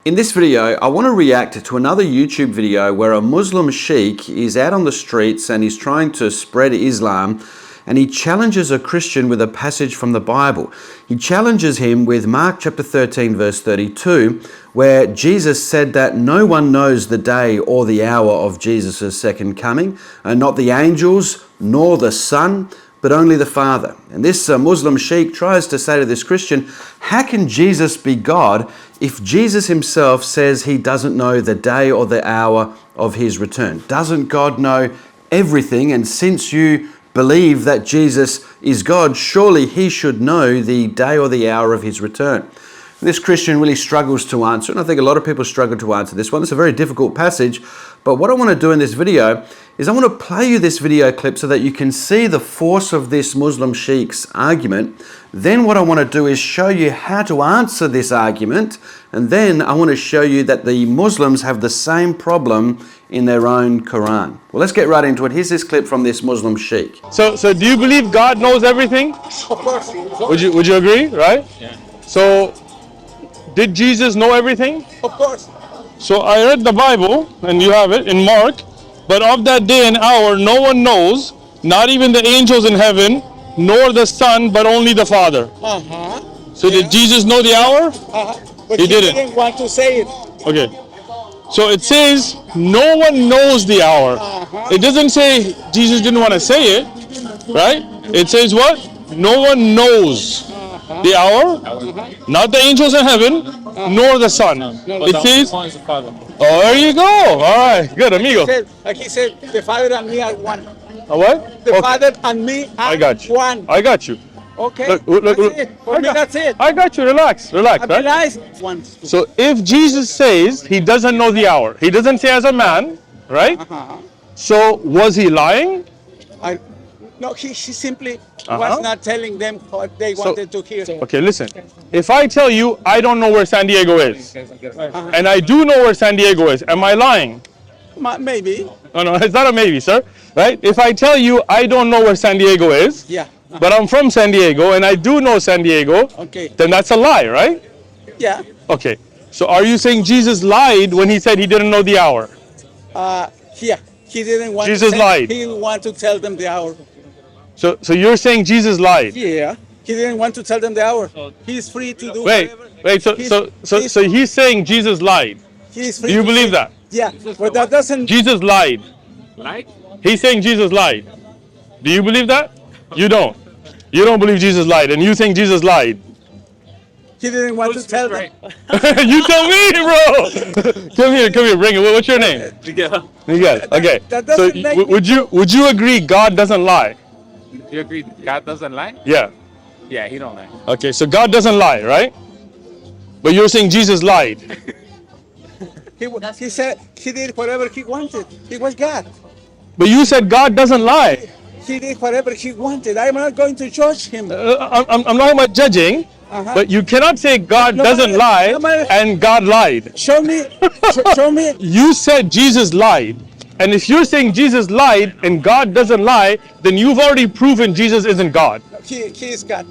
In this video, I want to react to another YouTube video where a Muslim Sheikh is out on the streets and he's trying to spread Islam, and he challenges a Christian with a passage from the Bible. He challenges him with Mark chapter 13 verse 32, where Jesus said that no one knows the day or the hour of Jesus' second coming, and not the angels nor the Son, but only the Father. And this Muslim Sheikh tries to say to this Christian, how can Jesus be God if Jesus himself says he doesn't know the day or the hour of his return? Doesn't God know everything? And since you believe that Jesus is God, surely he should know the day or the hour of his return. This Christian really struggles to answer, and I think a lot of people struggle to answer this one. It's a very difficult passage, but what I want to do in this video is I want to play you this video clip so that you can see the force of this Muslim Sheikh's argument. Then what I want to do is show you how to answer this argument, and then I want to show you that the Muslims have the same problem in their own Quran. Well, let's get right into it. Here's this clip from this Muslim Sheikh. So do you believe God knows everything? Of course. Would you agree, right? Yeah. So did Jesus know everything? Of course. So I read the Bible, and you have it in Mark, but of that day and hour no one knows, not even the angels in heaven, nor the Son, but only the Father. So did Jesus know the hour? But He he didn't. didn't want to say it. Okay. So it says no one knows the hour. It doesn't say Jesus didn't want to say it, right? It says what? No one knows the hour, not the angels in heaven, nor the Son. It says, oh, there you go. All right, good, amigo. He said, the Father and me are one. What? The Father and me are I got you. one. I got you. Okay, Look. that's it. For me, that's it. I got you. Relax, right? Nice. One. So if Jesus says he doesn't know the hour, he doesn't say as a man, right? So was he lying? No, he simply was not telling them what they wanted to hear. Okay, listen. If I tell you I don't know where San Diego is, and I do know where San Diego is, am I lying? Maybe. No, it's not a maybe, sir. Right? If I tell you I don't know where San Diego is, Yeah. but I'm from San Diego and I do know San Diego, Okay. then that's a lie, right? Yeah. Okay. So are you saying Jesus lied when he said he didn't know the hour? Yeah. He didn't want Jesus to lied. He didn't want to tell them the hour. So you're saying Jesus lied? Yeah. He didn't want to tell them the hour. He's free to do Wait. So he's saying Jesus lied. He's free. Do you to believe say- that? Yeah. But that doesn't. Jesus lied. Right? He's saying Jesus lied. Do you believe that? You don't. You don't believe Jesus lied, and you think Jesus lied. He didn't want to tell them. You tell me, bro. Come here, bring it. What's your name? Miguel. Okay. That So doesn't make would you agree God doesn't lie? You agree God doesn't lie? Yeah. Yeah, he don't lie. Okay, so God doesn't lie, right? But you're saying Jesus lied. He said he did whatever he wanted. He was God. But you said God doesn't lie. He did whatever he wanted. I'm not going to judge him. I'm not about judging, but you cannot say God doesn't lie and God lied. Show me. Show me. You said Jesus lied. And if you're saying Jesus lied and God doesn't lie, then you've already proven Jesus isn't God. He is God.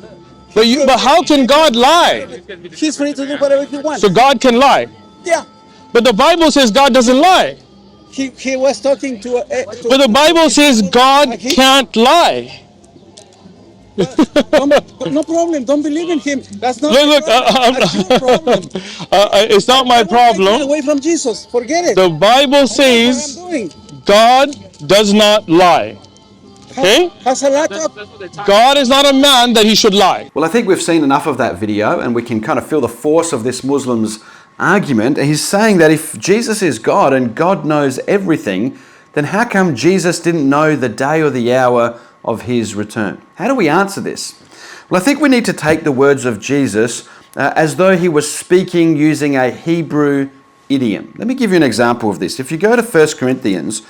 But how can God lie? He's free to do whatever he wants. So God can lie. Yeah. But the Bible says God doesn't lie. He was talking to But the Bible says God can't lie. no problem. Don't believe in him. That's not. Look, That's your problem. It's not my Get problem. away from Jesus. Forget it. The Bible says That's what I'm doing. God does not lie. Okay? Has a lot of. God is not a man that he should lie. Well, I think we've seen enough of that video and we can kind of feel the force of this Muslim's argument. He's saying that if Jesus is God and God knows everything, then how come Jesus didn't know the day or the hour of his return? How do we answer this? Well, I think we need to take the words of Jesus as though he was speaking using a Hebrew idiom. Let me give you an example of this. If you go to 1 Corinthians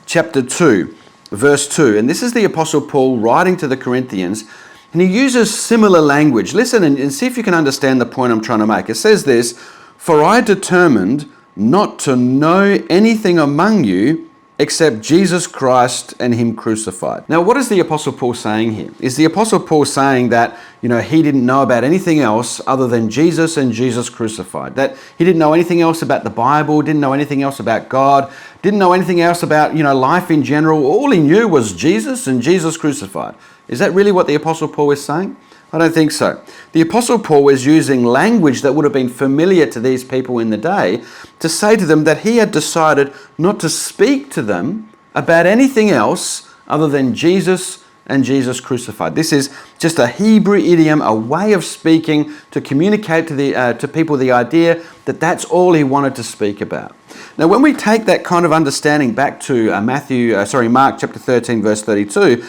chapter 2, verse 2, and this is the Apostle Paul writing to the Corinthians, and he uses similar language. Listen and see if you can understand the point I'm trying to make. It says this, "For I determined not to know anything among you except Jesus Christ and him crucified. Now, what is the Apostle Paul saying here? Is the Apostle Paul saying that, he didn't know about anything else other than Jesus and Jesus crucified? That he didn't know anything else about the Bible, didn't know anything else about God, didn't know anything else about, life in general? All he knew was Jesus and Jesus crucified. Is that really what the Apostle Paul is saying? I don't think so. The Apostle Paul is using language that would have been familiar to these people in the day to say to them that he had decided not to speak to them about anything else other than Jesus and Jesus crucified. This is just a Hebrew idiom, a way of speaking to communicate to people the idea that that's all he wanted to speak about. Now, when we take that kind of understanding back to Mark chapter 13, verse 32,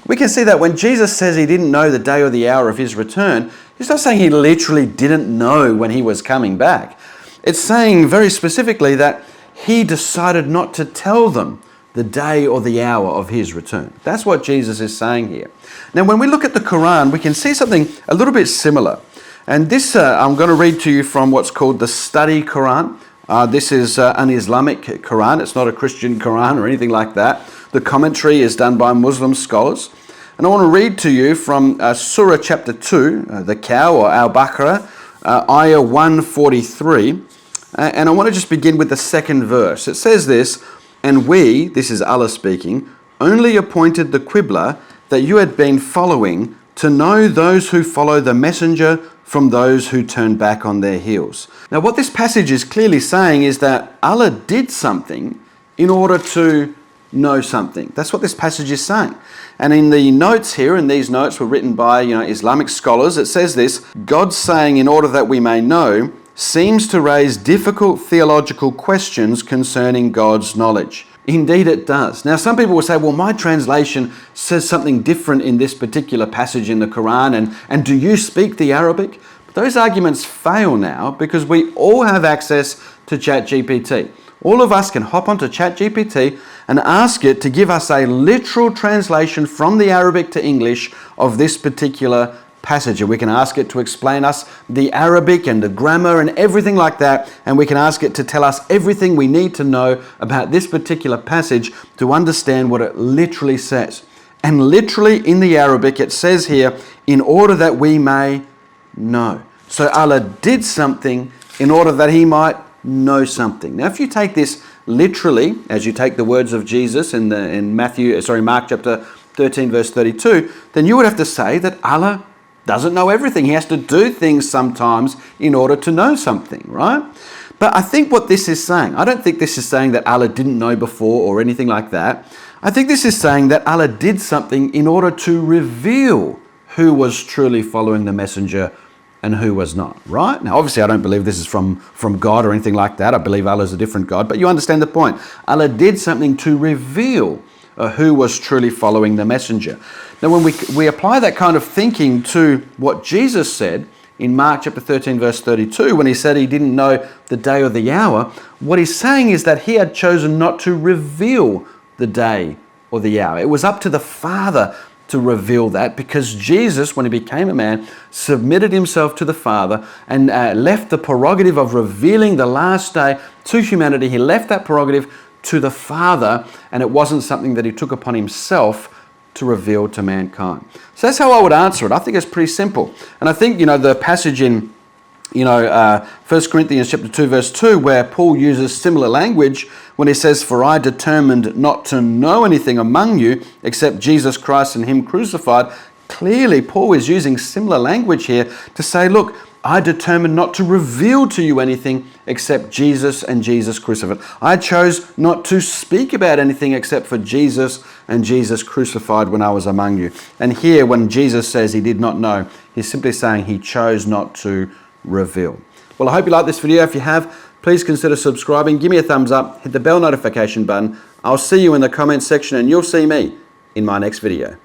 we can see that when Jesus says he didn't know the day or the hour of his return, he's not saying he literally didn't know when he was coming back. It's saying very specifically that he decided not to tell them the day or the hour of his return. That's what Jesus is saying here. Now, when we look at the Quran, we can see something a little bit similar. And this, I'm going to read to you from what's called the Study Quran. This is an Islamic Quran. It's not a Christian Quran or anything like that. The commentary is done by Muslim scholars. And I want to read to you from Surah chapter 2, the cow or Al-Baqarah, ayah 143. And I want to just begin with the second verse. It says this, "And we," this is Allah speaking, "only appointed the Qibla that you had been following to know those who follow the messenger from those who turn back on their heels." Now, what this passage is clearly saying is that Allah did something in order to know something. That's what this passage is saying. And in the notes here, and these notes were written by Islamic scholars, it says this, "God saying, in order that we may know, seems to raise difficult theological questions concerning God's knowledge." Indeed it does. Now, some people will say, well, my translation says something different in this particular passage in the Quran, and do you speak the Arabic? But those arguments fail now because we all have access to ChatGPT. All of us can hop onto ChatGPT and ask it to give us a literal translation from the Arabic to English of this particular passage. And we can ask it to explain us the Arabic and the grammar and everything like that. And we can ask it to tell us everything we need to know about this particular passage to understand what it literally says. And literally in the Arabic, it says here, "in order that we may know." So Allah did something in order that he might know something. Now, if you take this literally, as you take the words of Jesus in Mark chapter 13, verse 32, then you would have to say that Allah doesn't know everything. He has to do things sometimes in order to know something, right? But I think what this is saying, I don't think this is saying that Allah didn't know before or anything like that. I think this is saying that Allah did something in order to reveal who was truly following the messenger and who was not, right? Now, obviously, I don't believe this is from God or anything like that. I believe Allah is a different God, but you understand the point. Allah did something to reveal who was truly following the messenger. Now, when we apply that kind of thinking to what Jesus said in Mark chapter 13, verse 32, when he said he didn't know the day or the hour, what he's saying is that he had chosen not to reveal the day or the hour. It was up to the Father to reveal that, because Jesus, when he became a man, submitted himself to the Father and left the prerogative of revealing the last day to humanity. He left that prerogative to the Father, and it wasn't something that he took upon himself to reveal to mankind. So that's how I would answer it. I think it's pretty simple. And I think, the passage in 1 Corinthians chapter 2, verse 2, where Paul uses similar language when he says, "For I determined not to know anything among you except Jesus Christ and him crucified." Clearly, Paul is using similar language here to say, look, I determined not to reveal to you anything except Jesus and Jesus crucified. I chose not to speak about anything except for Jesus and Jesus crucified when I was among you. And here, when Jesus says he did not know, he's simply saying he chose not to reveal. Well, I hope you like this video. If you have, please consider subscribing. Give me a thumbs up. Hit the bell notification button. I'll see you in the comments section, and you'll see me in my next video.